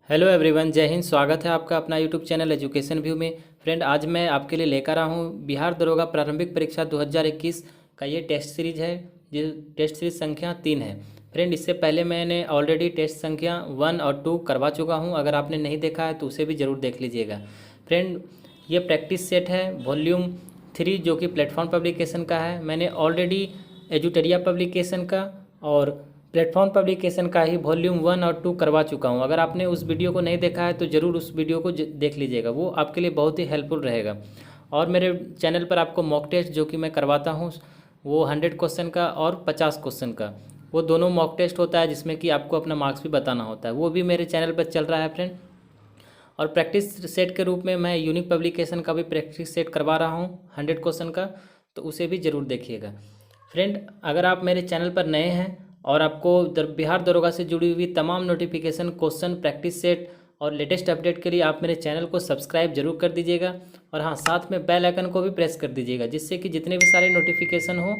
Hello everyone, जय हिंद। स्वागत है आपका अपना यूट्यूब चैनल एजुकेशन व्यू में। फ्रेंड, आज मैं आपके लिए लेकर आया हूँ बिहार दरोगा प्रारंभिक परीक्षा 2021 का ये टेस्ट सीरीज है। ये टेस्ट सीरीज संख्या 3 है। फ्रेंड, इससे पहले मैंने ऑलरेडी टेस्ट संख्या 1 और 2 करवा चुका हूँ। अगर आपने नहीं देखा है तो उसे भी ज़रूर देख लीजिएगा। फ्रेंड, ये प्रैक्टिस सेट है वॉल्यूम 3 जो कि प्लेटफॉर्म पब्लिकेशन का है। मैंने ऑलरेडी एजुटेरिया पब्लिकेशन का और प्लेटफॉर्म पब्लिकेशन का ही वॉल्यूम 1 और 2 करवा चुका हूँ। अगर आपने उस वीडियो को नहीं देखा है तो ज़रूर उस वीडियो को देख लीजिएगा, वो आपके लिए बहुत ही हेल्पफुल रहेगा। और मेरे चैनल पर आपको मॉक टेस्ट जो कि मैं करवाता हूँ वो 100 क्वेश्चन का और 50 क्वेश्चन का, वो दोनों मॉक टेस्ट होता है जिसमें कि आपको अपना मार्क्स भी बताना होता है। वो भी मेरे चैनल पर चल रहा है फ्रेंड। और प्रैक्टिस सेट के रूप में मैं यूनिक पब्लिकेशन का भी प्रैक्टिस सेट करवा रहा हूँ 100 क्वेश्चन का, तो उसे भी ज़रूर देखिएगा। फ्रेंड, अगर आप मेरे चैनल पर नए हैं और आपको बिहार दरोगा से जुड़ी हुई तमाम नोटिफिकेशन, क्वेश्चन, प्रैक्टिस सेट और लेटेस्ट अपडेट के लिए आप मेरे चैनल को सब्सक्राइब जरूर कर दीजिएगा। और हाँ, साथ में बेल आइकन को भी प्रेस कर दीजिएगा जिससे कि जितने भी सारे नोटिफिकेशन हो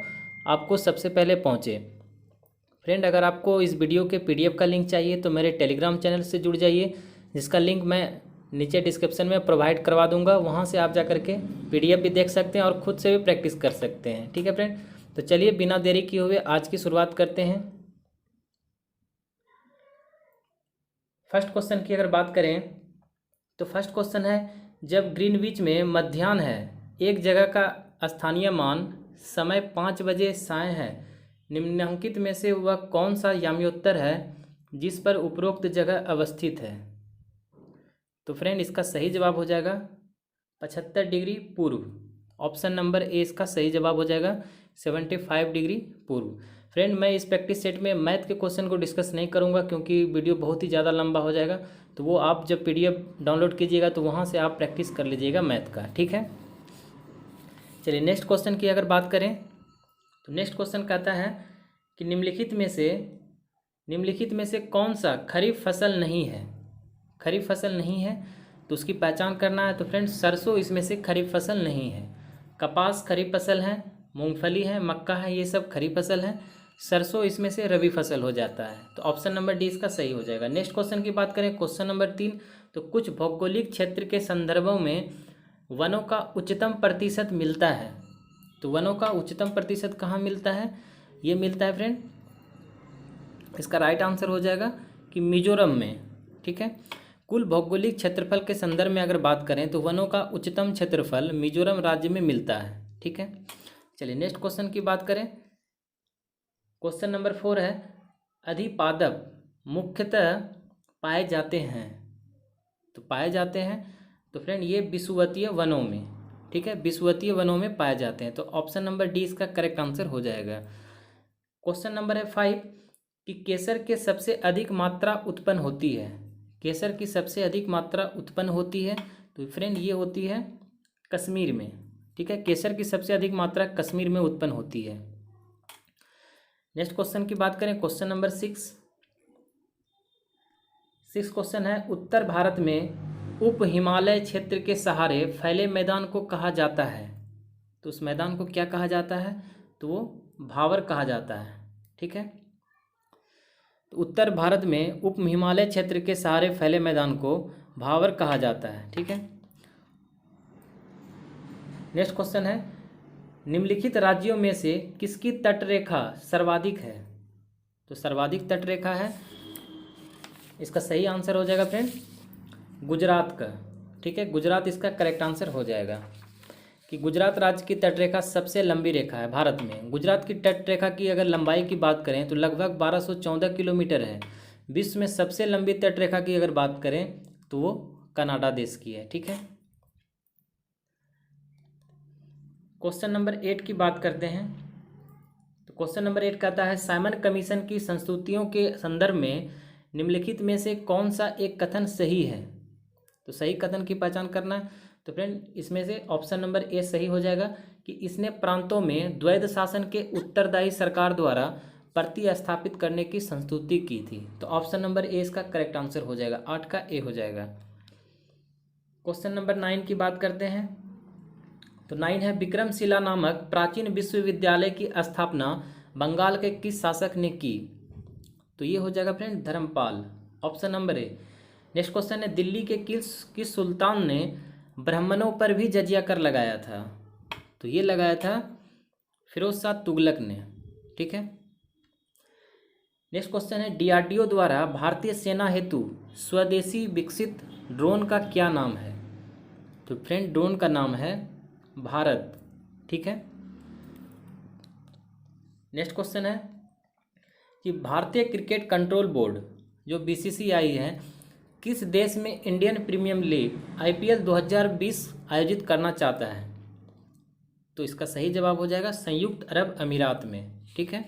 आपको सबसे पहले पहुँचे। फ्रेंड, अगर आपको इस वीडियो के पीडीएफ का लिंक चाहिए तो मेरे टेलीग्राम चैनल से जुड़ जाइए, जिसका लिंक मैं नीचे डिस्क्रिप्शन में प्रोवाइड करवा दूंगा। वहाँ से आप जा करके पीडीएफ भी देख सकते हैं और ख़ुद से भी प्रैक्टिस कर सकते हैं। ठीक है फ्रेंड, तो चलिए बिना देरी किए हुए आज की शुरुआत करते हैं। फर्स्ट क्वेश्चन की अगर बात करें तो फर्स्ट क्वेश्चन है, जब ग्रीनविच में मध्याह्न है, एक जगह का स्थानीय मान समय 5 बजे साय है, निम्नलिखित में से वह कौन सा याम्योत्तर है जिस पर उपरोक्त जगह अवस्थित है? तो फ्रेंड, इसका सही जवाब हो जाएगा 75 डिग्री पूर्व। ऑप्शन नंबर ए इसका सही जवाब हो जाएगा 75 डिग्री पूर्व। फ्रेंड, मैं इस प्रैक्टिस सेट में मैथ के क्वेश्चन को डिस्कस नहीं करूंगा क्योंकि वीडियो बहुत ही ज़्यादा लंबा हो जाएगा। तो वो आप जब पीडीएफ डाउनलोड कीजिएगा तो वहाँ से आप प्रैक्टिस कर लीजिएगा मैथ का। ठीक है, चलिए नेक्स्ट क्वेश्चन की अगर बात करें तो नेक्स्ट क्वेश्चन कहता है कि निम्नलिखित में से कौन सा खरीफ फसल नहीं है? खरीफ फसल नहीं है तो उसकी पहचान करना है। तो फ्रेंड्स, सरसों इसमें से खरीफ फसल नहीं है। कपास खरीफ फसल है, मूंगफली है, मक्का है, ये सब खरीफ फसल है। सरसों इसमें से रबी फसल हो जाता है। तो ऑप्शन नंबर डी इसका सही हो जाएगा। नेक्स्ट क्वेश्चन की बात करें, क्वेश्चन नंबर 3, तो कुछ भौगोलिक क्षेत्र के संदर्भों में वनों का उच्चतम प्रतिशत मिलता है। तो वनों का उच्चतम प्रतिशत कहाँ मिलता है? ये मिलता है फ्रेंड, इसका राइट आंसर हो जाएगा कि मिजोरम में। ठीक है, कुल भौगोलिक क्षेत्रफल के संदर्भ में अगर बात करें तो वनों का उच्चतम क्षेत्रफल मिजोरम राज्य में मिलता है। ठीक है, चलिए नेक्स्ट क्वेश्चन की बात करें। क्वेश्चन नंबर 4 है, अधिपादप मुख्यतः पाए जाते हैं। तो पाए जाते हैं तो फ्रेंड ये विषुवतीय वनों में, ठीक है, विषुवतीय वनों में पाए जाते हैं। तो ऑप्शन नंबर डी इसका करेक्ट आंसर हो जाएगा। क्वेश्चन नंबर है 5 कि केसर के सबसे अधिक मात्रा उत्पन्न होती है। केसर की सबसे अधिक मात्रा उत्पन्न होती है तो फ्रेंड ये होती है कश्मीर में। ठीक है, केसर की सबसे अधिक मात्रा कश्मीर में उत्पन्न होती है। नेक्स्ट क्वेश्चन की बात करें, क्वेश्चन नंबर 6 क्वेश्चन है, उत्तर भारत में उप हिमालय क्षेत्र के सहारे फैले मैदान को कहा जाता है। तो उस मैदान को क्या कहा जाता है? तो वो भावर कहा जाता है। ठीक है, तो उत्तर भारत में उप हिमालय क्षेत्र के सहारे फैले मैदान को भावर कहा जाता है। ठीक है, नेक्स्ट क्वेश्चन है, निम्नलिखित राज्यों में से किसकी तटरेखा सर्वाधिक है? तो सर्वाधिक तटरेखा है, इसका सही आंसर हो जाएगा फ्रेंड गुजरात का। ठीक है, गुजरात इसका करेक्ट आंसर हो जाएगा कि गुजरात राज्य की तटरेखा सबसे लंबी रेखा है भारत में। गुजरात की तटरेखा की अगर लंबाई की बात करें तो लगभग 1214 किलोमीटर है। विश्व में सबसे लंबी तटरेखा की अगर बात करें तो वो कनाडा देश की है। ठीक है, क्वेश्चन नंबर 8 की बात करते हैं। तो क्वेश्चन नंबर 8 कहता है, साइमन कमीशन की संस्तुतियों के संदर्भ में निम्नलिखित में से कौन सा एक कथन सही है? तो सही कथन की पहचान करना है। तो फ्रेंड, इसमें से ऑप्शन नंबर ए सही हो जाएगा कि इसने प्रांतों में द्वैध शासन के उत्तरदायी सरकार द्वारा प्रतिस्थापित करने की संस्तुति की थी। तो ऑप्शन नंबर ए इसका करेक्ट आंसर हो जाएगा, 8 का ए हो जाएगा। क्वेश्चन नंबर 9 की बात करते हैं। तो 9 है, विक्रमशिला नामक प्राचीन विश्वविद्यालय की स्थापना बंगाल के किस शासक ने की? तो ये हो जाएगा friend Dharmpal. Option number A. Next question है, दिल्ली के किस सुल्तान ने ब्राह्मणों पर भी जजिया कर लगाया था? तो ये लगाया था फिरोज शाह तुगलक ने। ठीक है। नेक्स्ट क्वेश्चन है, डीआरडीओ द्वारा भारतीय सेना हेतु स्वदेशी विकसित ड्रोन का क्या नाम है? तो फ्रेंड ड्रोन का नाम है भारत। ठीक है। नेक्स्ट क्वेश्चन है कि भारतीय क्रिकेट कंट्रोल बोर्ड जो बीसीसीआई है किस देश में इंडियन प्रीमियर लीग आईपीएल 2020 आयोजित करना चाहता है? तो इसका सही जवाब हो जाएगा संयुक्त अरब अमीरात में। ठीक है।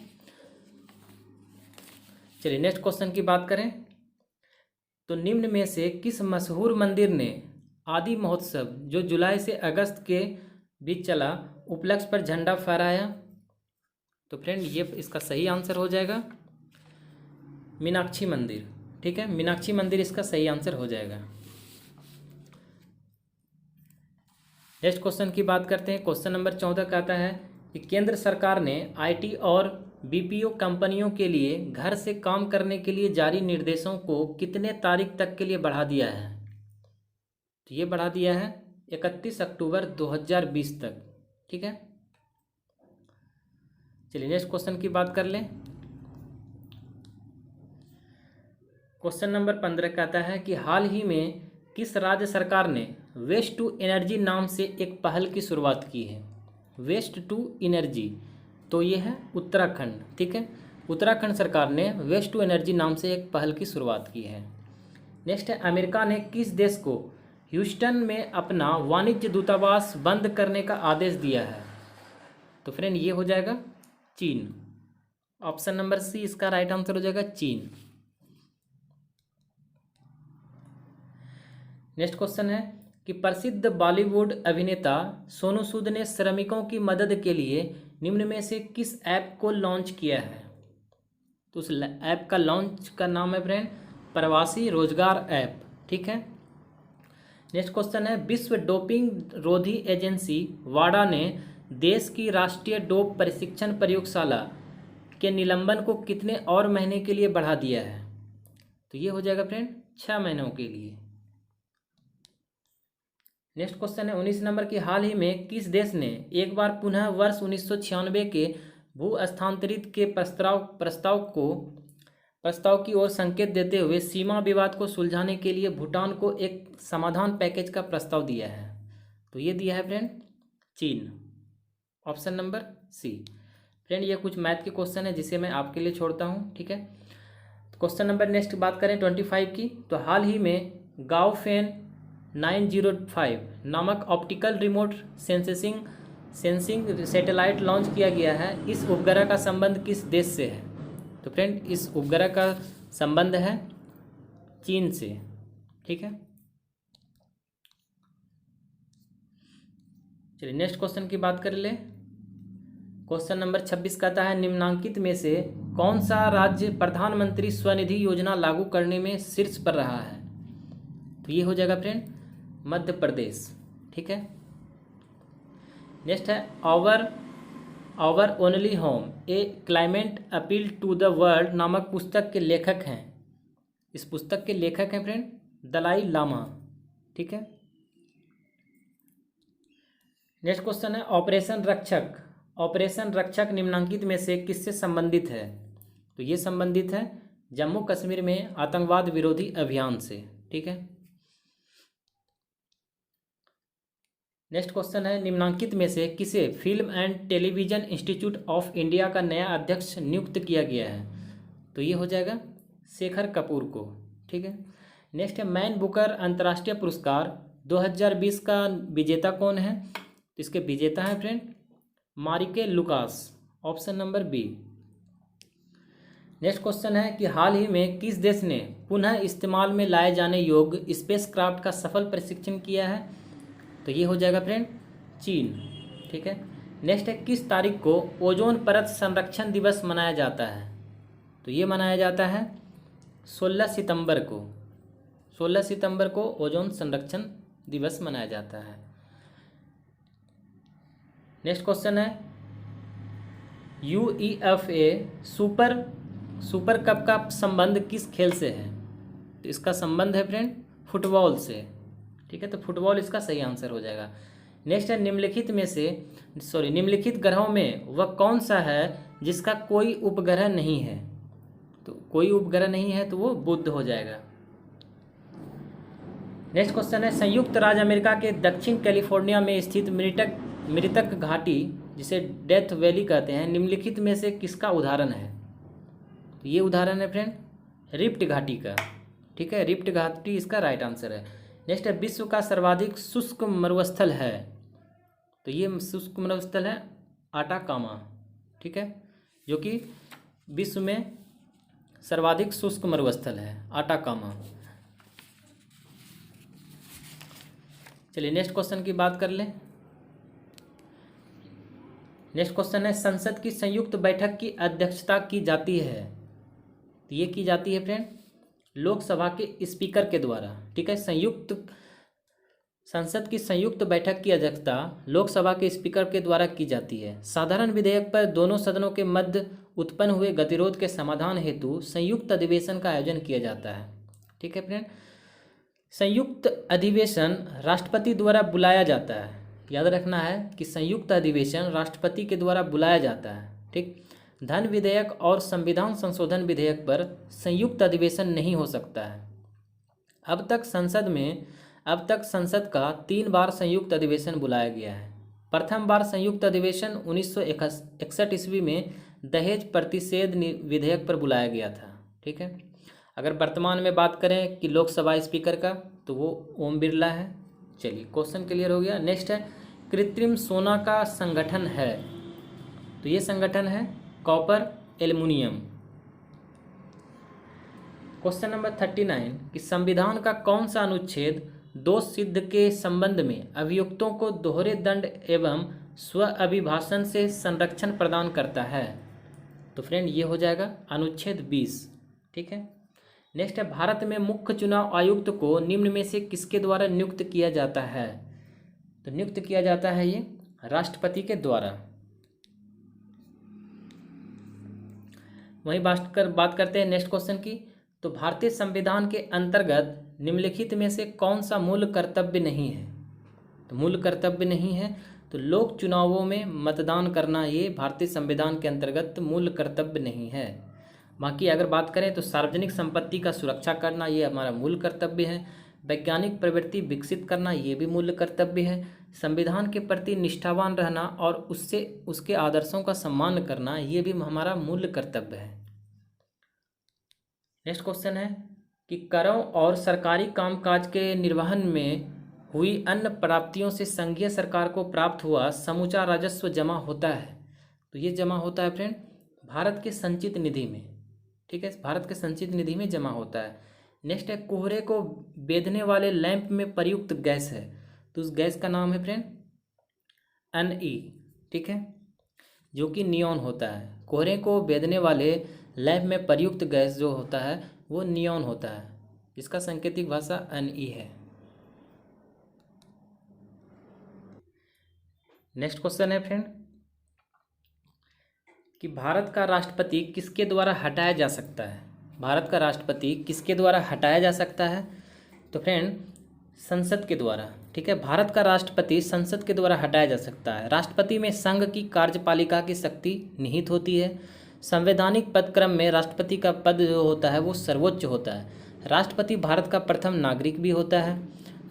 चलिए नेक्स्ट क्वेश्चन की बात करें तो निम्न में से किस मशहूर मंदिर ने आदि महोत्सव जो जुलाई से अगस्त के बीच चला उपलक्ष्य पर झंडा फहराया? तो फ्रेंड ये इसका सही आंसर हो जाएगा मीनाक्षी मंदिर। ठीक है, मीनाक्षी मंदिर इसका सही आंसर हो जाएगा। नेक्स्ट क्वेश्चन की बात करते हैं। क्वेश्चन नंबर 14 कहता है कि केंद्र सरकार ने आईटी और बीपीओ कंपनियों के लिए घर से काम करने के लिए जारी निर्देशों को कितने तारीख तक के लिए बढ़ा दिया है? तो ये बढ़ा दिया है 31 अक्टूबर 2020 तक। ठीक है। चलिए नेक्स्ट क्वेश्चन की बात कर लें। क्वेश्चन नंबर 15 कहता है कि हाल ही में किस राज्य सरकार ने वेस्ट टू एनर्जी नाम से एक पहल की शुरुआत की है? वेस्ट टू एनर्जी, तो ये है उत्तराखंड। ठीक है, उत्तराखंड सरकार ने वेस्ट टू एनर्जी नाम से एक पहल की शुरुआत की है। नेक्स्ट है, अमेरिका ने किस देश को ह्यूस्टन में अपना वाणिज्य दूतावास बंद करने का आदेश दिया है? तो फ्रेंड ये हो जाएगा चीन। ऑप्शन नंबर सी इसका राइट आंसर हो जाएगा चीन। नेक्स्ट क्वेश्चन है कि प्रसिद्ध बॉलीवुड अभिनेता सोनू सूद ने श्रमिकों की मदद के लिए निम्न में से किस ऐप को लॉन्च किया है? तो उस ऐप का लॉन्च का नाम है फ्रेंड प्रवासी रोजगार ऐप। ठीक है। नेक्स्ट क्वेश्चन है, विश्व डोपिंग रोधी एजेंसी वाडा ने देश की राष्ट्रीय डोप प्रशिक्षण प्रयोगशाला के निलंबन को कितने और महीने के लिए बढ़ा दिया है? तो ये हो जाएगा फ्रेंड 6 महीनों के लिए। नेक्स्ट क्वेश्चन है 19 नंबर की, हाल ही में किस देश ने एक बार पुनः वर्ष 1996 के भू हस्तांतरित के प्रस्ताव की ओर संकेत देते हुए सीमा विवाद को सुलझाने के लिए भूटान को एक समाधान पैकेज का प्रस्ताव दिया है? तो ये दिया है फ्रेंड चीन। ऑप्शन नंबर सी। फ्रेंड ये कुछ मैथ के क्वेश्चन है जिसे मैं आपके लिए छोड़ता हूँ। ठीक है। क्वेश्चन नंबर नेक्स्ट बात करें 25 की, तो हाल ही में गाओफेन 905 नामक optical remote sensing satellite launch किया गया है। इस उपग्रह का संबंध किस देश से है? तो फ्रेंड इस उपग्रह का संबंध है चीन से। ठीक है। चलिए नेक्स्ट क्वेश्चन की बात कर ले। क्वेश्चन नंबर 26 कहता है, निम्नांकित में से कौन सा राज्य प्रधानमंत्री स्वनिधि योजना लागू करने में शीर्ष पर रहा है? तो ये हो जाएगा फ्रेंड मध्य प्रदेश। ठीक है। नेक्स्ट है, our only home a climate appeal to the world नामक पुस्तक के लेखक हैं। इस पुस्तक के लेखक हैं फ्रेंड दलाई लामा। ठीक है। नेक्स्ट क्वेश्चन है, ऑपरेशन रक्षक निम्नांकित में से किससे संबंधित है? तो ये संबंधित है जम्मू कश्मीर में आतंकवाद विरोधी अभियान से। ठीक है। नेक्स्ट क्वेश्चन है, निम्नांकित में से किसे film and television institute of India का नया अध्यक्ष नियुक्त किया गया है? तो ये हो जाएगा शेखर कपूर को। ठीक है। नेक्स्ट है, मैन बुकर अंतर्राष्ट्रीय पुरस्कार 2020 का विजेता कौन है? तो इसके विजेता हैं friend Marieke Lucas. Option number B. Next question है कि हाल ही में किस देश ने पुनः इस्तेमाल में लाए जाने योग्य स्पेसक्राफ्ट का सफल परीक्षण किया है? तो ये हो जाएगा फ्रेंड चीन। ठीक है। नेक्स्ट है, किस तारीख को ओजोन परत संरक्षण दिवस मनाया जाता है? तो ये मनाया जाता है 16 सितंबर को। 16 सितंबर को ओजोन संरक्षण दिवस मनाया जाता है। नेक्स्ट क्वेश्चन है, UEFA सुपर कप का संबंध किस खेल से है? तो इसका संबंध है फ्रेंड फुटबॉल से, ठीक है। तो फुटबॉल इसका सही आंसर हो जाएगा। नेक्स्ट है निम्नलिखित ग्रहों में वह कौन सा है जिसका कोई उपग्रह नहीं है। तो कोई उपग्रह नहीं है तो वो बुध हो जाएगा। नेक्स्ट क्वेश्चन है संयुक्त राज्य अमेरिका के दक्षिण कैलिफोर्निया में स्थित मृतक घाटी, जिसे डेथ वैली कहते हैं, निम्नलिखित में से किसका उदाहरण है। तो ये उदाहरण है फ्रेंड रिफ्ट घाटी का, ठीक है। रिफ्ट घाटी इसका राइट आंसर है। नेक्स्ट है विश्व का सर्वाधिक शुष्क मरुस्थल है। तो ये शुष्क मरुस्थल है आटाकामा, ठीक है, जो कि विश्व में सर्वाधिक शुष्क मरुस्थल है आटाकामा। चलिए नेक्स्ट क्वेश्चन की बात कर लें। नेक्स्ट क्वेश्चन है संसद की संयुक्त बैठक की अध्यक्षता की जाती है। तो ये की जाती है फ्रेंड लोकसभा के स्पीकर के द्वारा, ठीक है। संसद की संयुक्त बैठक की अध्यक्षता लोकसभा के स्पीकर के द्वारा की जाती है। साधारण विधेयक पर दोनों सदनों के मध्य उत्पन्न हुए गतिरोध के समाधान हेतु संयुक्त अधिवेशन का आयोजन किया जाता है, ठीक है फ्रेंड। संयुक्त अधिवेशन राष्ट्रपति द्वारा बुलाया जाता है। याद रखना है कि संयुक्त अधिवेशन राष्ट्रपति के द्वारा बुलाया जाता है, ठीक। धन विधेयक और संविधान संशोधन विधेयक पर संयुक्त अधिवेशन नहीं हो सकता है। अब तक संसद का 3 बार संयुक्त अधिवेशन बुलाया गया है। प्रथम बार संयुक्त अधिवेशन 1961 ईस्वी में दहेज प्रतिषेध विधेयक पर बुलाया गया था, ठीक है। अगर वर्तमान में बात करें कि लोकसभा स्पीकर का, तो वो ओम बिरला है। चलिए क्वेश्चन क्लियर हो गया। नेक्स्ट है कृत्रिम सोना का संगठन है। तो ये संगठन है कॉपर एल्युमिनियम। क्वेश्चन नंबर 39 कि संविधान का कौन सा अनुच्छेद दोष सिद्ध के संबंध में अभियुक्तों को दोहरे दंड एवं स्व अभिभाषण से संरक्षण प्रदान करता है। तो फ्रेंड ये हो जाएगा अनुच्छेद 20, ठीक है। नेक्स्ट है भारत में मुख्य चुनाव आयुक्त को निम्न में से किसके द्वारा नियुक्त किया जाता है। तो नियुक्त किया जाता है ये राष्ट्रपति के द्वारा। वहीं बात करते हैं नेक्स्ट क्वेश्चन की। तो भारतीय संविधान के अंतर्गत निम्नलिखित में से कौन सा मूल कर्तव्य नहीं है। तो मूल कर्तव्य नहीं है तो लोक चुनावों में मतदान करना ये भारतीय संविधान के अंतर्गत मूल कर्तव्य नहीं है। बाकी अगर बात करें तो सार्वजनिक संपत्ति का सुरक्षा करना ये हमारा मूल कर्तव्य है। वैज्ञानिक प्रवृत्ति विकसित करना ये भी मूल कर्तव्य है। संविधान के प्रति निष्ठावान रहना और उसके आदर्शों का सम्मान करना ये भी हमारा मूल कर्तव्य है। नेक्स्ट क्वेश्चन है कि करों और सरकारी कामकाज के निर्वहन में हुई अन्य प्राप्तियों से संघीय सरकार को प्राप्त हुआ समूचा राजस्व जमा होता है। तो ये जमा होता है फ्रेंड भारत के संचित निधि में, ठीक है। भारत के संचित निधि में जमा होता है। नेक्स्ट है कोहरे को बेधने वाले लैंप में प्रयुक्त गैस है। तो उस गैस का नाम है फ्रेंड Ne, ठीक है, जो कि नियॉन होता है। कोहरे को बेधने वाले लैंप में प्रयुक्त गैस जो होता है वो नियॉन होता है। इसका सांकेतिक भाषा Ne है। नेक्स्ट क्वेश्चन है फ्रेंड कि भारत का राष्ट्रपति किसके द्वारा हटाया जा सकता है। भारत का राष्ट्रपति किसके द्वारा हटाया जा सकता है। तो फ्रेंड संसद के द्वारा, ठीक है। भारत का राष्ट्रपति संसद के द्वारा हटाया जा सकता है। राष्ट्रपति में संघ की कार्यपालिका की शक्ति निहित होती है। संवैधानिक पदक्रम में राष्ट्रपति का पद जो होता है वो सर्वोच्च होता है। राष्ट्रपति भारत का प्रथम नागरिक भी होता है।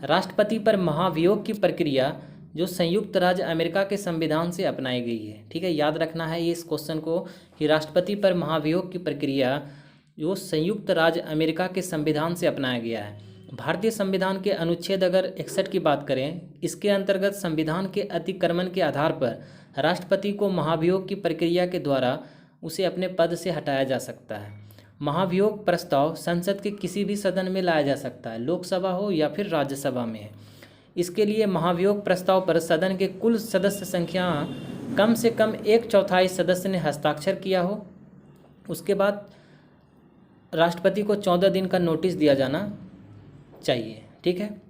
राष्ट्रपति पर महाभियोग की प्रक्रिया जो संयुक्त राज्य अमेरिका के संविधान से अपनाई गई है, ठीक है। याद रखना है ये इस क्वेश्चन को कि राष्ट्रपति पर महाभियोग की प्रक्रिया जो संयुक्त राज्य अमेरिका के संविधान से अपनाया गया है। भारतीय संविधान के अनुच्छेद अगर 61 की बात करें, इसके अंतर्गत संविधान के अतिक्रमण के आधार पर राष्ट्रपति को महाभियोग की प्रक्रिया के द्वारा उसे अपने पद से हटाया जा सकता है। महाभियोग प्रस्ताव संसद के किसी भी सदन में लाया जा सकता है, लोकसभा हो या फिर राज्यसभा में। इसके लिए महाभियोग प्रस्ताव पर सदन के कुल सदस्य संख्या कम से कम 1/4 सदस्य ने हस्ताक्षर किया हो। उसके बाद राष्ट्रपति को 14 दिन का नोटिस दिया जाना चाहिए, ठीक है।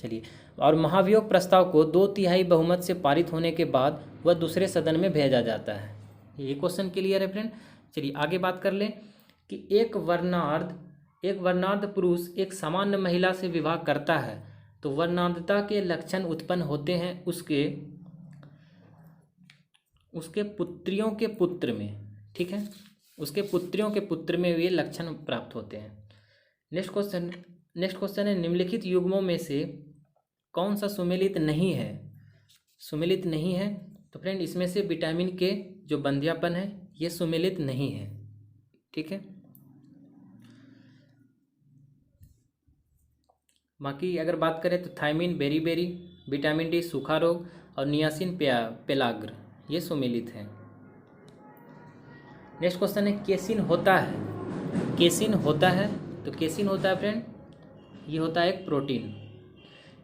चलिए, और महाभियोग प्रस्ताव को 2/3 बहुमत से पारित होने के बाद वह दूसरे सदन में भेजा जाता है। ये क्वेश्चन क्लियर है फ्रेंड। चलिए आगे बात कर लें कि एक वर्णार्ध एक वर्णांध पुरुष एक सामान्य महिला से विवाह करता है तो वर्णांधता के लक्षण उत्पन्न होते हैं उसके पुत्रियों के पुत्र में, ठीक है, उसके पुत्रियों के पुत्र में ये लक्षण प्राप्त होते हैं। नेक्स्ट क्वेश्चन है निम्नलिखित युग्मों में से कौन सा सुमेलित नहीं है? सुमेलित नहीं है तो फ्रेंड इसमें से विटामिन के जो बंध्यापन है ये सुमेलित नहीं है, ठीक है। बाकी अगर बात करें तो थायमिन बेरीबेरी, विटामिन डी सूखा रोग और नियासिन पेलाग्र ये सुमेलित हैं। नेक्स्ट क्वेश्चन है केसिन होता है? केसिन होता है तो केसिन होता है फ्रेंड ये होता है एक प्रोटीन।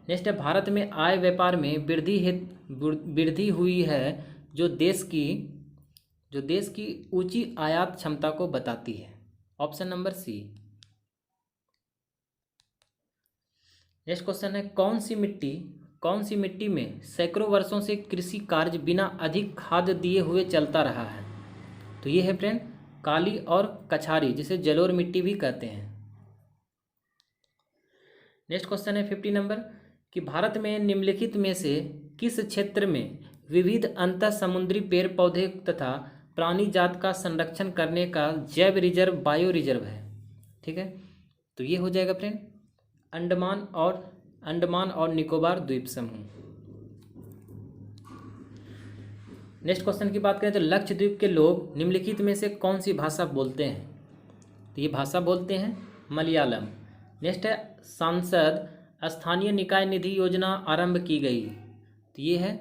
नेक्स्ट है भारत में आय व्यापार में वृद्धि हुई है जो देश की ऊंची आयात क्षमता को बताती है। Option number C. Next question है कौन सी मिट्टी में सैकड़ों वर्षों से कृषि कार्य बिना अधिक खाद दिए हुए चलता रहा है? तो ये है फ्रेंड काली और कछारी, जिसे जलोढ़ मिट्टी भी कहते हैं। नेक्स्ट क्वेश्चन है 50 नंबर कि भारत में निम्नलिखित में से किस क्षेत्र में विविध अंतः समुद्री पेड़ पौधे तथा प्राणी जात का संरक्षण करने का जैव रिजर्व बायो रिजर्व है? ठीक है, तो ये हो जाएगा फ्रेंड अंडमान और निकोबार द्वीप समूह। नेक्स्ट क्वेश्चन की बात करें तो लक्षद्वीप के लोग निम्नलिखित में से कौन सी भाषा बोलते हैं? तो ये भाषा बोलते हैं मलयालम। नेक्स्ट है सांसद स्थानीय निकाय निधि योजना आरंभ की गई, तो ये है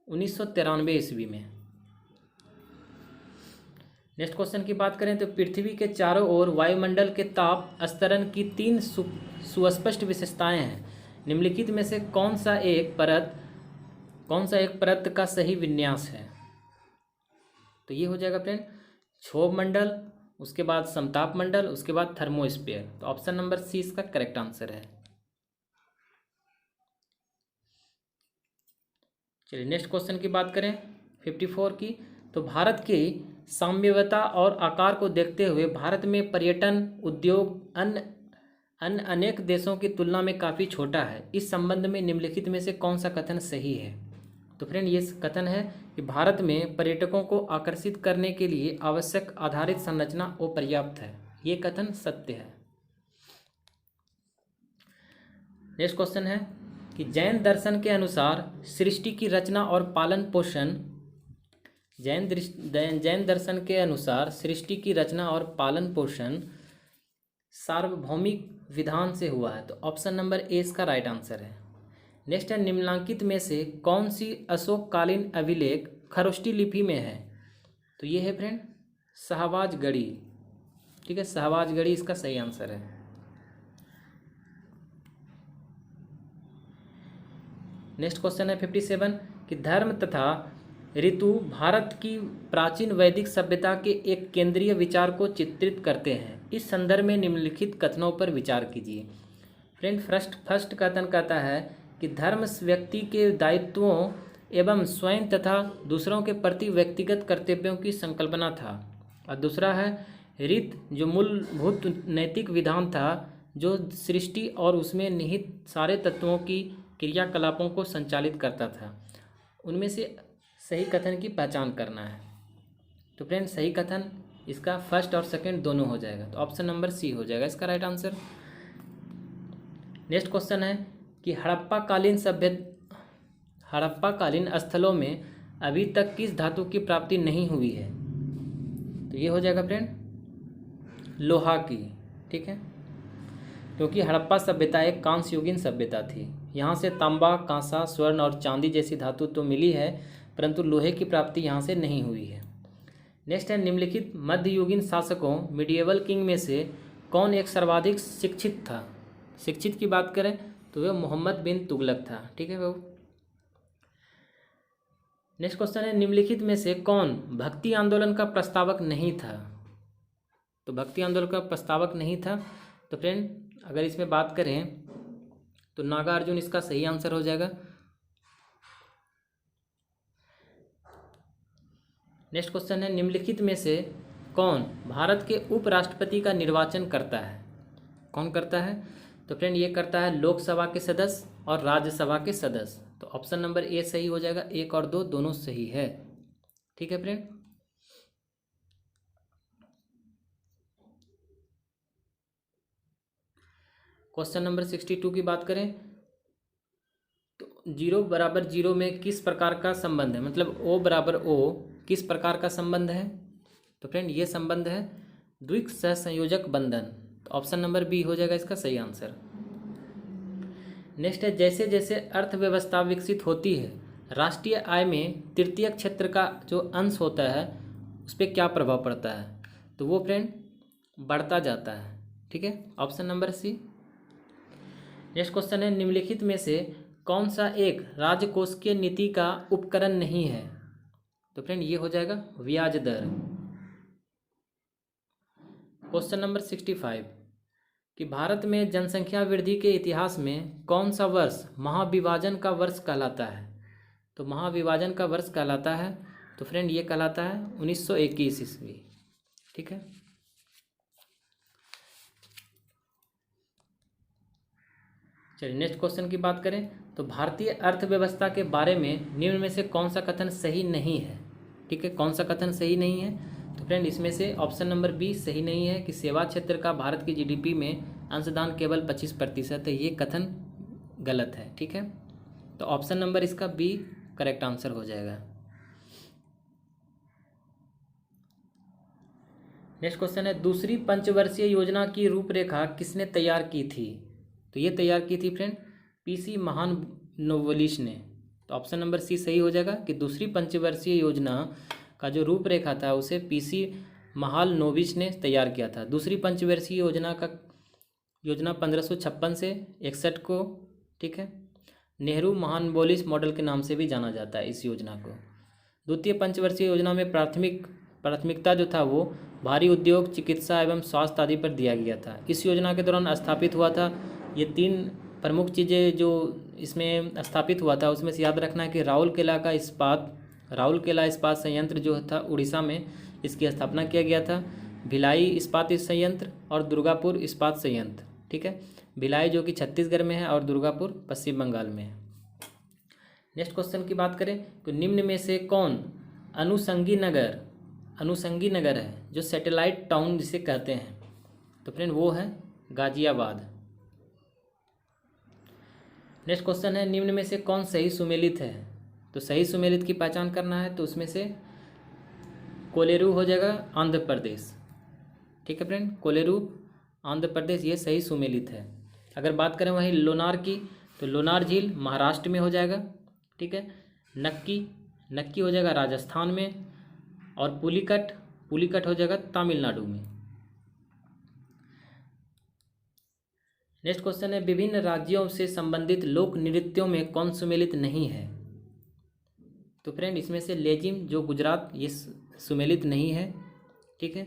1993 ईस्वी में। नेक्स्ट क्वेश्चन की बात करें तो पृथ्वी के चारों ओर वायुमंडल के ताप स्तरण की 3 सुस्पष्ट विशेषताएं हैं। निम्नलिखित में से कौन सा एक परत का सही विन्यास है? तो ये हो जाएगा फ्रेंड क्षोभ मंडल, उसके बाद समताप मंडल, उसके बाद थर्मोस्फीयर। तो ऑप्शन नंबर सी इसका करेक्ट आंसर है। चलिए नेक्स्ट क्वेश्चन की बात करें 54 की, तो भारत की साम्यवता और आकार को देखते हुए भारत में पर्यटन उद्योग अन्य अनेक देशों की तुलना में काफ़ी छोटा है। इस संबंध में निम्नलिखित में से कौन सा कथन सही है? तो फ्रेंड ये कथन है कि भारत में पर्यटकों को आकर्षित करने के लिए आवश्यक आधारित संरचना अपर्याप्त है। ये कथन सत्य है। नेक्स्ट क्वेश्चन है कि जैन दर्शन के अनुसार सृष्टि की रचना और पालन पोषण जैन दर्शन के अनुसार सृष्टि की रचना और पालन पोषण सार्वभौमिक विधान से हुआ है। तो ऑप्शन नंबर ए इसका राइट आंसर है। नेक्स्ट है निम्नलिखित में से कौन सी अशोककालीन अभिलेख खरोष्टी लिपि में है? तो ये है फ्रेंड शाहबाजगढ़ी। ठीक है, शाहबाजगढ़ी इसका सही आंसर है। नेक्स्ट क्वेश्चन है 57 कि धर्म तथा ऋतु भारत की प्राचीन वैदिक सभ्यता के एक केंद्रीय विचार को चित्रित करते हैं। इस संदर्भ में निम्नलिखित कथनों पर विचार कीजिए। फ्रेंड फर्स्ट कथन कहता है कि धर्म व्यक्ति के दायित्वों एवं स्वयं तथा दूसरों के प्रति व्यक्तिगत कर्तव्यों की संकल्पना था, और दूसरा है रीत जो मूलभूत नैतिक विधान था जो सृष्टि और उसमें निहित सारे तत्वों की क्रियाकलापों को संचालित करता था। उनमें से सही कथन की पहचान करना है। तो फ्रेंड सही कथन इसका फर्स्ट और सेकंड दोनों हो जाएगा, तो ऑप्शन नंबर सी हो जाएगा इसका राइट आंसर। नेक्स्ट क्वेश्चन है कि हड़प्पाकालीन स्थलों में अभी तक किस धातु की प्राप्ति नहीं हुई है? तो ये हो जाएगा फ्रेंड लोहा की। ठीक है, क्योंकि हड़प्पा सभ्यता एक कांस्य युगीन सभ्यता थी। यहाँ से तांबा, कांसा, स्वर्ण और चांदी जैसी धातु तो मिली है, परंतु लोहे की प्राप्ति यहाँ से नहीं हुई है। नेक्स्ट है निम्नलिखित मध्ययुगीन शासकों मिडिएवल किंग में से कौन एक सर्वाधिक शिक्षित था? शिक्षित की बात करें तो वह मोहम्मद बिन तुगलक था। ठीक है बाबू। नेक्स्ट क्वेश्चन है निम्नलिखित में से कौन भक्ति आंदोलन का प्रस्तावक नहीं था? तो भक्ति आंदोलन का प्रस्तावक नहीं था, तो फ्रेंड अगर इसमें बात करें तो नागार्जुन इसका सही आंसर हो जाएगा। नेक्स्ट क्वेश्चन है निम्नलिखित में से कौन भारत के उपराष्ट्रपति का निर्वाचन करता है? कौन करता है? तो फ्रेंड ये करता है लोकसभा के सदस्य और राज्यसभा के सदस्य। तो ऑप्शन नंबर ए सही हो जाएगा, 1 और 2 दोनों सही है। ठीक है फ्रेंड। क्वेश्चन नंबर 62 की बात करें तो 0 बराबर 0 में किस प्रकार का संबंध है, मतलब O बराबर O किस प्रकार का संबंध है? तो फ्रेंड ये संबंध है द्विक सहसंयोजक बंधन। तो ऑप्शन नंबर बी हो जाएगा इसका सही आंसर। नेक्स्ट है, जैसे जैसे अर्थव्यवस्था विकसित होती है राष्ट्रीय आय में तृतीय क्षेत्र का जो अंश होता है उस पर क्या प्रभाव पड़ता है? तो वो फ्रेंड बढ़ता जाता है। ठीक है, option number C. Next question है, निम्नलिखित में से कौन सा एक राजकोषीय नीति का उपकरण नहीं है? तो फ्रेंड ये हो जाएगा ब्याज दर। क्वेश्चन नंबर 65 कि भारत में जनसंख्या वृद्धि के इतिहास में कौन सा वर्ष महाविभाजन का वर्ष कहलाता है? तो महाविभाजन का वर्ष कहलाता है, तो फ्रेंड ये कहलाता है 1921 ईस्वी। ठीक है, चलिए नेक्स्ट क्वेश्चन की बात करें तो भारतीय अर्थव्यवस्था के बारे में निम्न में से कौन सा कथन सही नहीं है? ठीक है, कौन सा कथन सही नहीं है? तो फ्रेंड इसमें से ऑप्शन नंबर बी सही नहीं है कि सेवा क्षेत्र का भारत की जीडीपी में अंशदान केवल 25% है। ये कथन गलत है। ठीक है, तो ऑप्शन नंबर इसका बी करेक्ट आंसर हो जाएगा। नेक्स्ट क्वेश्चन है, दूसरी पंचवर्षीय योजना की रूपरेखा किसने तैयार की थी? तो ये तैयार की थी फ्रेंड पीसी महालनोबिस ने। तो ऑप्शन नंबर सी सही हो जाएगा कि दूसरी पंचवर्षीय योजना का जो रूपरेखा था उसे पीसी महालनोबिस ने तैयार किया था। दूसरी पंचवर्षीय योजना 1556 से 61 को, ठीक है, नेहरू महालनोबिस मॉडल के नाम से भी जाना जाता है इस योजना को। द्वितीय पंचवर्षीय योजना में प्राथमिकता जो था वो भारी उद्योग, चिकित्सा एवं स्वास्थ्य आदि पर दिया गया था। इस योजना के दौरान स्थापित हुआ था ये 3 प्रमुख चीज़ें जो इसमें स्थापित हुआ था उसमें से याद रखना है कि राउरकेला इस्पात संयंत्र जो था उड़ीसा में, इसकी स्थापना किया गया था। भिलाई इस्पात संयंत्र और दुर्गापुर इस्पात संयंत्र। ठीक है, भिलाई जो कि छत्तीसगढ़ में है और दुर्गापुर पश्चिम बंगाल में है। नेक्स्ट क्वेश्चन की बात करें तो निम्न में से कौन अनुषंगी नगर है जो सैटेलाइट टाउन जिसे कहते हैं? तो फ्रेंड वो है गाजियाबाद। नेक्स्ट क्वेश्चन है, निम्न में से कौन सही सुमेलित है? तो सही सुमेलित की पहचान करना है तो उसमें से कोलेरू हो जाएगा आंध्र प्रदेश। ठीक है फ्रेंड, कोलेरू आंध्र प्रदेश ये सही सुमेलित है। अगर बात करें वहीं लोनार की तो लोनार झील महाराष्ट्र में हो जाएगा। ठीक है, नक्की हो जाएगा राजस्थान में और पुलिकट हो जाएगा तमिलनाडु में। नेक्स्ट क्वेश्चन है, विभिन्न राज्यों से संबंधित लोक नृत्यों में कौन सुमेलित नहीं है? तो फ्रेंड इसमें से लेजिम जो गुजरात ये सुमेलित नहीं है। ठीक है,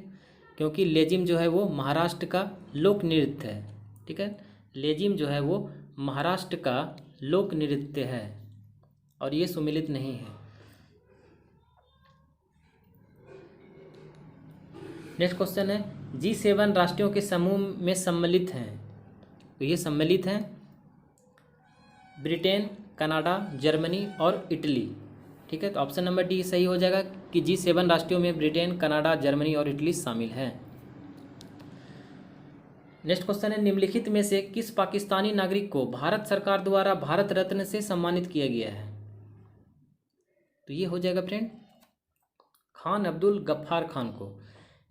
क्योंकि लेजिम जो है वो महाराष्ट्र का लोक नृत्य है। ठीक है, लेजिम जो है वो महाराष्ट्र का लोक नृत्य है और ये सुमेलित नहीं है। नेक्स्ट क्वेश्चन है, G7 राष्ट्रों के समूह में सम्मिलित हैं। तो ये सम्मिलित हैं ब्रिटेन, कनाडा, जर्मनी और इटली। ठीक है, तो ऑप्शन नंबर डी सही हो जाएगा कि G7 राष्ट्रों में ब्रिटेन, कनाडा, जर्मनी और इटली शामिल हैं। नेक्स्ट क्वेश्चन है, निम्नलिखित में से किस पाकिस्तानी नागरिक को भारत सरकार द्वारा भारत रत्न से सम्मानित किया गया है? तो ये हो जाएगा फ्रेंड खान अब्दुल गफ्फार खान को।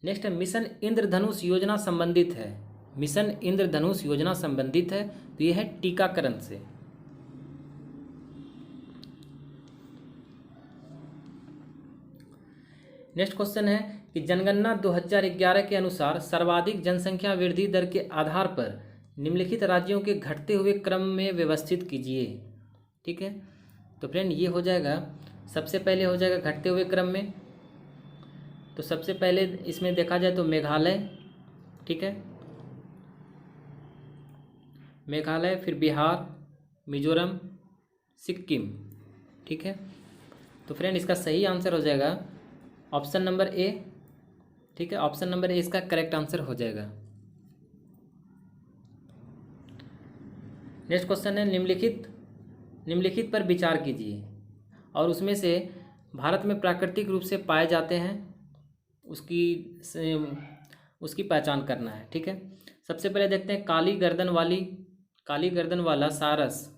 नेक्स्ट है, मिशन इंद्रधनुष योजना संबंधित है। मिशन इंद्रधनुष योजना संबंधित है तो यह है टीकाकरण से। नेक्स्ट क्वेश्चन है कि जनगणना 2011 के अनुसार सर्वाधिक जनसंख्या वृद्धि दर के आधार पर निम्नलिखित राज्यों के घटते हुए क्रम में व्यवस्थित कीजिए। ठीक है, तो फ्रेंड ये हो जाएगा, सबसे पहले हो जाएगा घटते हुए क्रम में, तो सबसे पहले इसमें देखा जाए तो मेघालय। ठीक है, मेघालय, फिर बिहार, मिजोरम, सिक्किम। ठीक है, तो फ्रेंड इसका सही आंसर हो जाएगा ऑप्शन नंबर ए। ठीक है, ऑप्शन नंबर ए इसका करेक्ट आंसर हो जाएगा। नेक्स्ट क्वेश्चन है निम्नलिखित पर विचार कीजिए और उसमें से भारत में प्राकृतिक रूप से पाए जाते हैं उसकी पहचान करना है। ठीक है, सबसे पहले देखते हैं काली गर्दन वाला सारस।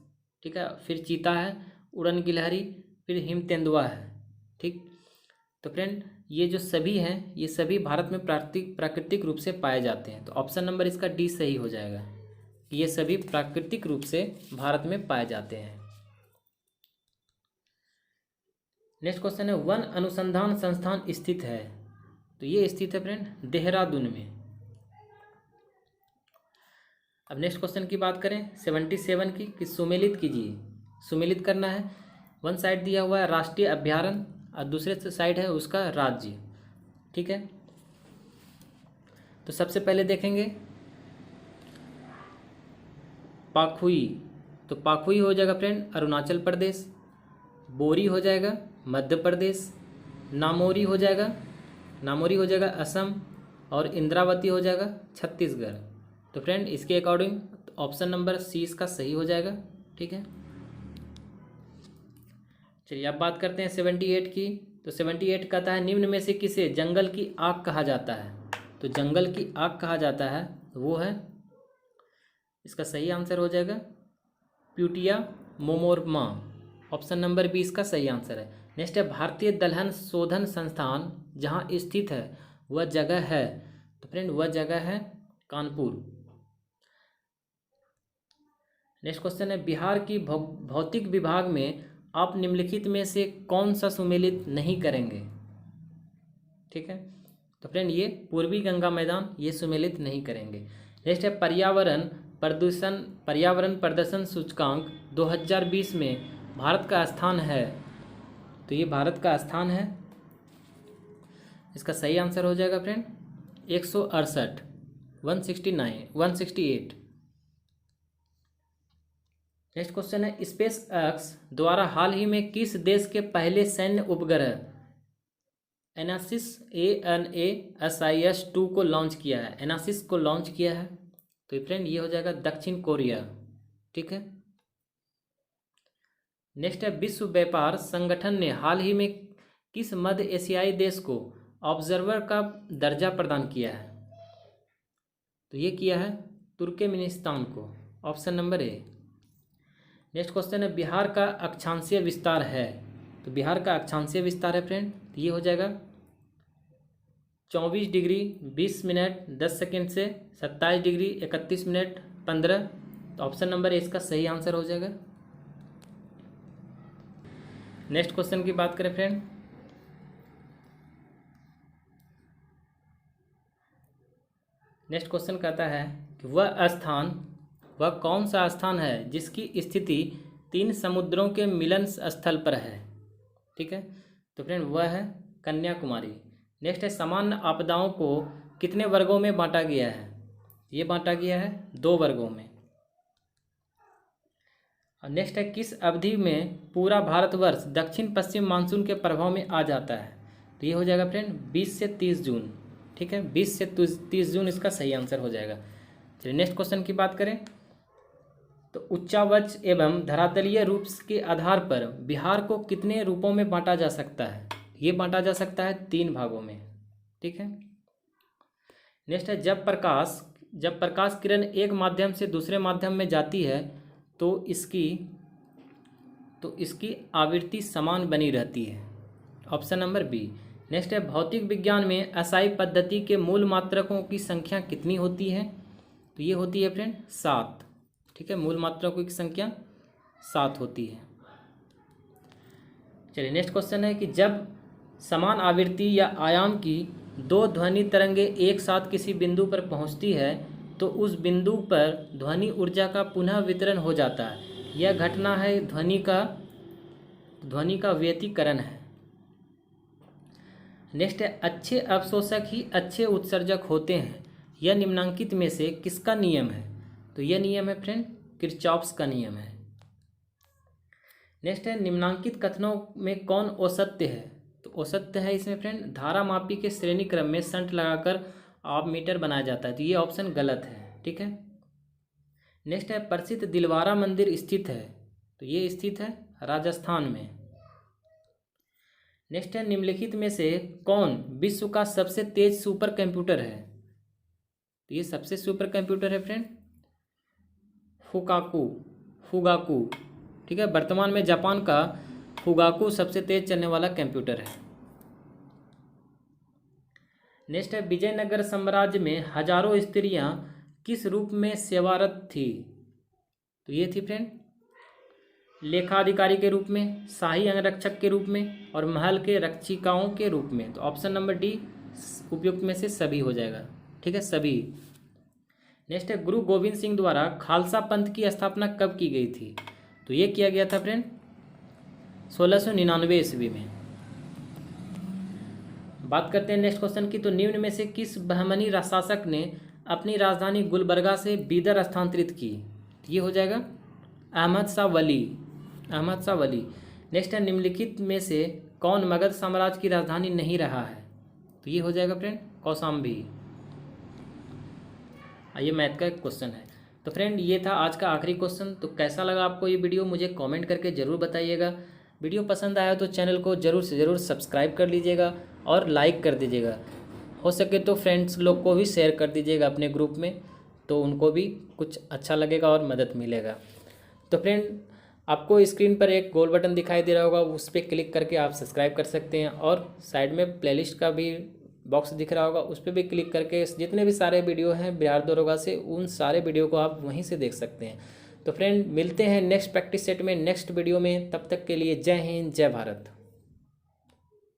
ठीक है, फिर चीता है, उड़न गिलहरी, फिर हिम तेंदुआ है। ठीक, तो फ्रेंड ये जो सभी हैं ये सभी भारत में प्राकृतिक रूप से पाए जाते हैं। तो ऑप्शन नंबर इसका डी सही हो जाएगा कि ये सभी प्राकृतिक रूप से भारत में पाए जाते हैं। नेक्स्ट क्वेश्चन है वन अनुसंधान संस्थान स्थित है। तो ये स्थित है फ्रेंड देहरादून में। अब नेक्स्ट क्वेश्चन की बात करें 77 की कि सुमेलित कीजिए। सुमेलित करना है, वन साइड दिया हुआ है राष्ट्रीय अभ्यारण्य और दूसरे साइड है उसका राज्य। ठीक है, तो सबसे पहले देखेंगे पाखुई। तो पाखुई हो जाएगा फ्रेंड अरुणाचल प्रदेश, बोरी हो जाएगा मध्य प्रदेश, नामोरी हो जाएगा असम और इंद्रावती हो जाएगा छत्तीसगढ़। तो फ्रेंड इसके अकॉर्डिंग ऑप्शन नंबर सी इसका सही हो जाएगा। ठीक है, चलिए अब बात करते हैं 78 की। तो 78 कहता है निम्न में से किसे जंगल की आग कहा जाता है। तो जंगल की आग कहा जाता है वो है, इसका सही आंसर हो जाएगा प्यूटिया मोमोरमा। ऑप्शन नंबर बी इसका सही आंसर है। नेक्स्ट है भारतीय दलहन शोधन संस्थान जहाँ स्थित है वह जगह है। तो फ्रेंड वह जगह है कानपुर। नेक्स्ट क्वेश्चन है बिहार की भौतिक विभाग में आप निम्नलिखित में से कौन सा सुमेलित नहीं करेंगे। ठीक है, तो फ्रेंड ये पूर्वी गंगा मैदान ये सुमेलित नहीं करेंगे। नेक्स्ट है पर्यावरण प्रदर्शन सूचकांक 2020 में भारत का स्थान है। तो ये भारत का स्थान है, इसका सही आंसर हो जाएगा फ्रेंड 168 168। नेक्स्ट क्वेश्चन है स्पेस एक्स द्वारा हाल ही में किस देश के पहले सैन्य उपग्रह एनासिस ANASIS-2 को लॉन्च किया है। एनासिस को लॉन्च किया है, तो फ्रेंड ये हो जाएगा दक्षिण कोरिया। ठीक है, नेक्स्ट है विश्व व्यापार संगठन ने हाल ही में किस मध्य एशियाई देश को ऑब्जर्वर का दर्जा प्रदान किया है। तो ये किया है तुर्कमेनिस्तान को। Option number A. Next question है बिहार का अक्षांशीय विस्तार है। तो बिहार का अक्षांशीय विस्तार है फ्रेंड, तो ये हो जाएगा 24 डिग्री 20 मिनट 10 सेकेंड से 27 डिग्री 31 मिनट 15। तो ऑप्शन नंबर ए इसका सही आंसर हो जाएगा। नेक्स्ट क्वेश्चन की बात करें फ्रेंड, नेक्स्ट क्वेश्चन कहता है कि वह कौन सा स्थान है जिसकी स्थिति 3 समुद्रों के मिलन स्थल पर है। ठीक है, तो फ्रेंड वह है कन्याकुमारी। नेक्स्ट है सामान्य आपदाओं को कितने वर्गों में बांटा गया है। ये बांटा गया है 2 वर्गों में। और नेक्स्ट है किस अवधि में पूरा भारतवर्ष दक्षिण पश्चिम मानसून के प्रभाव में आ जाता है। तो ये हो जाएगा फ्रेंड 20 से 30 जून। ठीक है, 20 से 30 जून इसका सही आंसर हो जाएगा। चलिए नेक्स्ट क्वेश्चन की बात करें तो उच्चावच एवं धरातलीय रूप के आधार पर बिहार को कितने रूपों में बांटा जा सकता है। ये बांटा जा सकता है 3 भागों में। ठीक है, नेक्स्ट है जब प्रकाश किरण एक माध्यम से दूसरे माध्यम में जाती है तो इसकी आवृत्ति समान बनी रहती है। Option number B. नेक्स्ट है भौतिक विज्ञान में एसआई पद्धति के मूल मात्रकों की संख्या कितनी होती है। तो ये होती है फ्रेंड 7। ठीक है, मूल मात्रकों की संख्या 7 होती है। चलिए नेक्स्ट क्वेश्चन है कि जब समान आवृत्ति या आयाम की 2 ध्वनि तरंगे एक साथ किसी बिंदु पर पहुंचती है तो उस बिंदु पर ध्वनि ऊर्जा का पुनः वितरण हो जाता है। यह घटना है ध्वनि का व्यतिकरण है। नेक्स्ट है अच्छे अवशोषक ही अच्छे उत्सर्जक होते हैं। यह निम्नांकित में से किसका नियम है। तो यह नियम है फ्रेंड किरचॉफ्स का नियम है। नेक्स्ट है निम्नांकित कथनों में कौन औसत्य है। तो औसत्य है इसमें फ्रेंड धारा मापी के श्रेणी क्रम में शंट लगाकर आप मीटर बनाया जाता है। तो ये ऑप्शन गलत है। ठीक है, नेक्स्ट है प्रसिद्ध दिलवारा मंदिर स्थित है, तो ये स्थित है राजस्थान में। नेक्स्ट है निम्नलिखित में से कौन विश्व का सबसे तेज सुपर कंप्यूटर है, तो ये सबसे सुपर कंप्यूटर है फ्रेंड फुगाकू। ठीक है, वर्तमान में जापान का फुगाकू सबसे तेज चलने वाला कंप्यूटर है। नेक्स्ट है विजयनगर साम्राज्य में हजारों स्त्रियां किस रूप में सेवारत थी, तो ये थी फ्रेंड लेखाधिकारी के रूप में, शाही अंगरक्षक के रूप में और महल के रक्षिकाओं के रूप में। तो ऑप्शन नंबर डी उपयुक्त में से सभी हो जाएगा। ठीक है, सभी। नेक्स्ट है गुरु गोविंद सिंह द्वारा खालसा पंथ की स्थापना कब की गई थी, तो ये किया गया था फ्रेंड 1699 ईस्वी में। बात करते हैं नेक्स्ट क्वेश्चन की, तो निम्न में से किस बहमनी शासक ने अपनी राजधानी गुलबर्गा से बीदर स्थानांतरित की, ये हो जाएगा अहमद शाह वली। नेक्स्ट है निम्नलिखित में से कौन मगध साम्राज्य की राजधानी नहीं रहा है, तो ये हो जाएगा फ्रेंड कौशाम्बी। ये मैथ का एक क्वेश्चन है। तो फ्रेंड ये था आज का आखिरी क्वेश्चन। तो कैसा लगा आपको ये वीडियो मुझे कमेंट करके ज़रूर बताइएगा। वीडियो पसंद आया तो चैनल को ज़रूर से ज़रूर सब्सक्राइब कर लीजिएगा और लाइक कर दीजिएगा। हो सके तो फ्रेंड्स लोग को भी शेयर कर दीजिएगा अपने ग्रुप में, तो उनको भी कुछ अच्छा लगेगा और मदद मिलेगा। तो फ्रेंड आपको स्क्रीन पर एक गोल बटन दिखाई दे रहा होगा, उस पर क्लिक करके आप सब्सक्राइब कर सकते हैं और साइड में प्लेलिस्ट का भी बॉक्स दिख रहा होगा, उस पर भी क्लिक करके जितने भी सारे वीडियो हैं बिहार दरोगा से, उन सारे वीडियो को आप वहीं से देख सकते हैं। तो फ्रेंड मिलते हैं नेक्स्ट प्रैक्टिस सेट में नेक्स्ट वीडियो में, तब तक के लिए जय हिंद जय भारत।